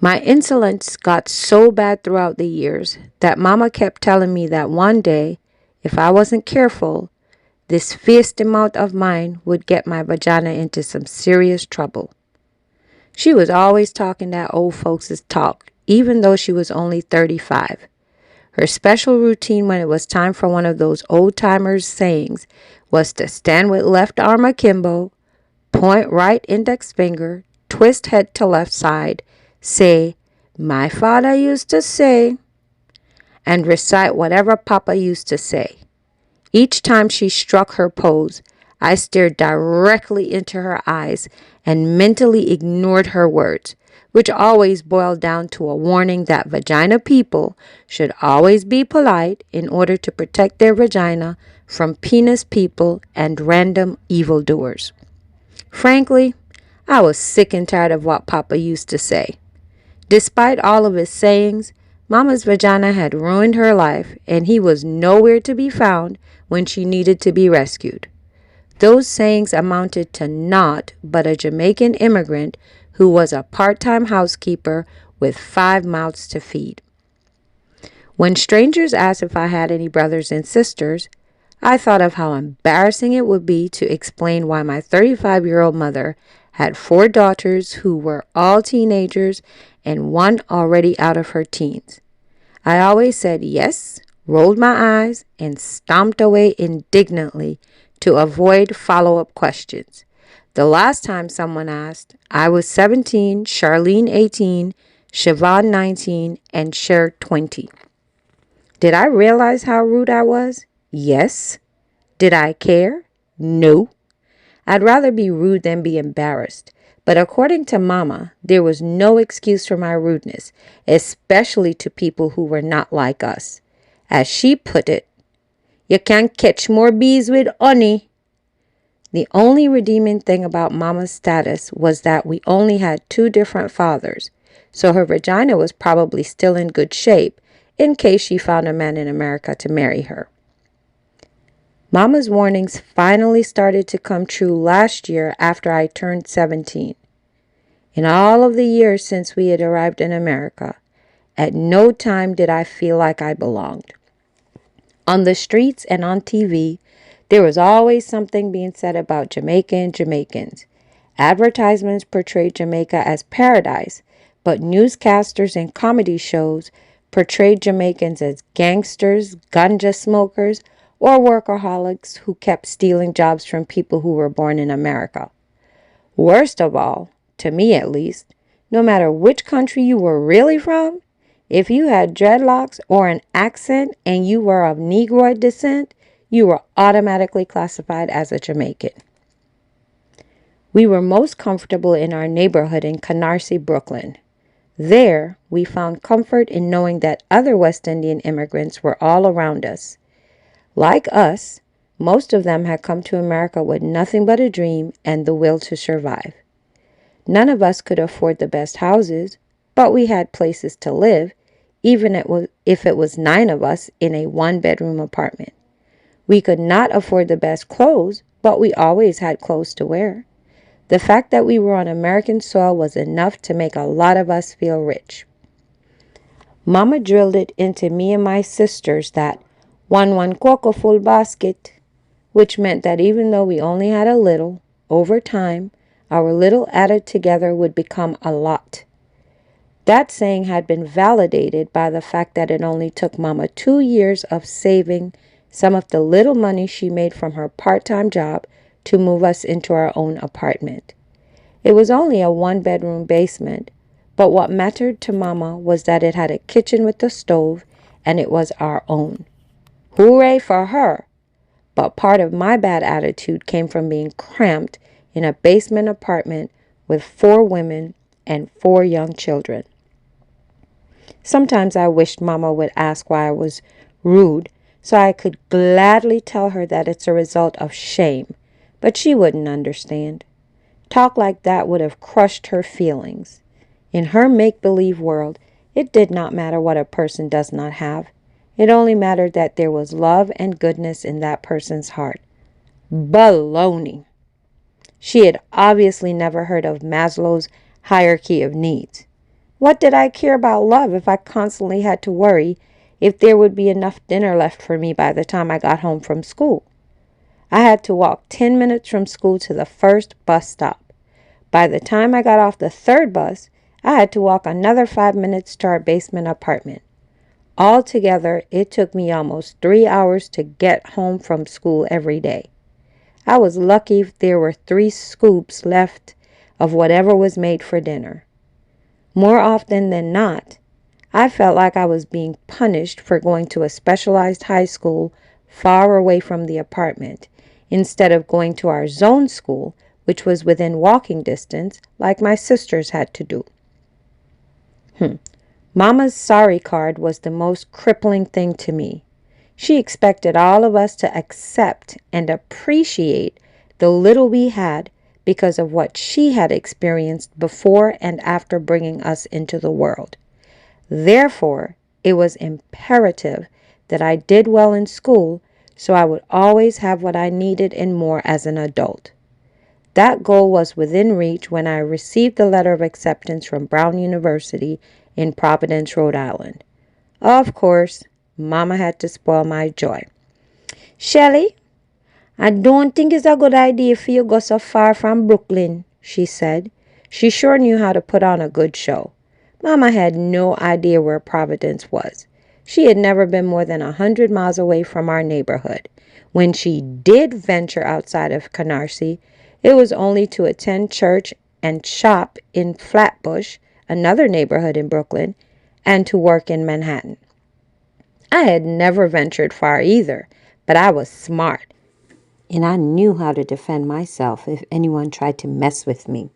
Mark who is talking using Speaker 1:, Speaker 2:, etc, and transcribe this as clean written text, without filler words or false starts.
Speaker 1: My insolence got so bad throughout the years that Mama kept telling me that one day, if I wasn't careful, this feisty mouth of mine would get my vagina into some serious trouble. She was always talking that old folks' talk, even though she was only 35. Her special routine when it was time for one of those old-timers' sayings was to stand with left arm akimbo, point right index finger, twist head to left side, say, "My father used to say," and recite whatever Papa used to say. Each time she struck her pose, I stared directly into her eyes and mentally ignored her words, which always boiled down to a warning that vagina people should always be polite in order to protect their vagina from penis people and random evildoers. Frankly, I was sick and tired of what Papa used to say. Despite all of his sayings, Mama's vagina had ruined her life, and he was nowhere to be found when she needed to be rescued. Those sayings amounted to naught but a Jamaican immigrant who was a part-time housekeeper with 5 mouths to feed. When strangers asked if I had any brothers and sisters, I thought of how embarrassing it would be to explain why my 35-year-old mother had 4 daughters who were all teenagers and one already out of her teens. I always said yes, rolled my eyes, and stomped away indignantly to avoid follow-up questions. The last time someone asked, I was 17, Charlene 18, Siobhan 19, and Cher 20. Did I realize how rude I was? Yes. Did I care? No. I'd rather be rude than be embarrassed. But according to Mama, there was no excuse for my rudeness, especially to people who were not like us. As she put it, you can't catch more bees with honey. The only redeeming thing about Mama's status was that we only had 2 different fathers, so her vagina was probably still in good shape in case she found a man in America to marry her. Mama's warnings finally started to come true last year after I turned 17. In all of the years since we had arrived in America, at no time did I feel like I belonged. On the streets and on TV, there was always something being said about Jamaicans. Advertisements portrayed Jamaica as paradise, but newscasters and comedy shows portrayed Jamaicans as gangsters, ganja smokers, or workaholics who kept stealing jobs from people who were born in America. Worst of all, to me at least, no matter which country you were really from, if you had dreadlocks or an accent and you were of Negroid descent, you were automatically classified as a Jamaican. We were most comfortable in our neighborhood in Canarsie, Brooklyn. There, we found comfort in knowing that other West Indian immigrants were all around us. Like us, most of them had come to America with nothing but a dream and the will to survive. None of us could afford the best houses, but we had places to live, even if it was 9 of us in a 1-bedroom apartment. We could not afford the best clothes, but we always had clothes to wear. The fact that we were on American soil was enough to make a lot of us feel rich. Mama drilled it into me and my sisters that one cocoa full basket, which meant that even though we only had a little, over time, our little added together would become a lot. That saying had been validated by the fact that it only took Mama 2 years of saving some of the little money she made from her part-time job to move us into our own apartment. It was only a 1-bedroom basement, but what mattered to Mama was that it had a kitchen with a stove and it was our own. Hooray for her! But part of my bad attitude came from being cramped in a basement apartment with 4 women and 4 young children. Sometimes I wished Mama would ask why I was rude so I could gladly tell her that it's a result of shame, but she wouldn't understand. Talk like that would have crushed her feelings. In her make-believe world, it did not matter what a person does not have. It only mattered that there was love and goodness in that person's heart. Baloney! She had obviously never heard of Maslow's hierarchy of needs. What did I care about love if I constantly had to worry if there would be enough dinner left for me by the time I got home from school? I had to walk 10 minutes from school to the first bus stop. By the time I got off the third bus, I had to walk another 5 minutes to our basement apartment. Altogether, it took me almost 3 hours to get home from school every day. I was lucky if there were 3 scoops left of whatever was made for dinner. More often than not, I felt like I was being punished for going to a specialized high school far away from the apartment, instead of going to our zone school, which was within walking distance, like my sisters had to do. Mama's sorry card was the most crippling thing to me. She expected all of us to accept and appreciate the little we had because of what she had experienced before and after bringing us into the world. Therefore, it was imperative that I did well in school so I would always have what I needed and more as an adult. That goal was within reach when I received the letter of acceptance from Brown University in Providence, Rhode Island. Of course, Mama had to spoil my joy. "Shelley, I don't think it's a good idea for you to go so far from Brooklyn," she said. She sure knew how to put on a good show. Mama had no idea where Providence was. She had never been more than 100 miles away from our neighborhood. When she did venture outside of Canarsie, it was only to attend church and shop in Flatbush, another neighborhood in Brooklyn, and to work in Manhattan. I had never ventured far either, but I was smart, and I knew how to defend myself if anyone tried to mess with me.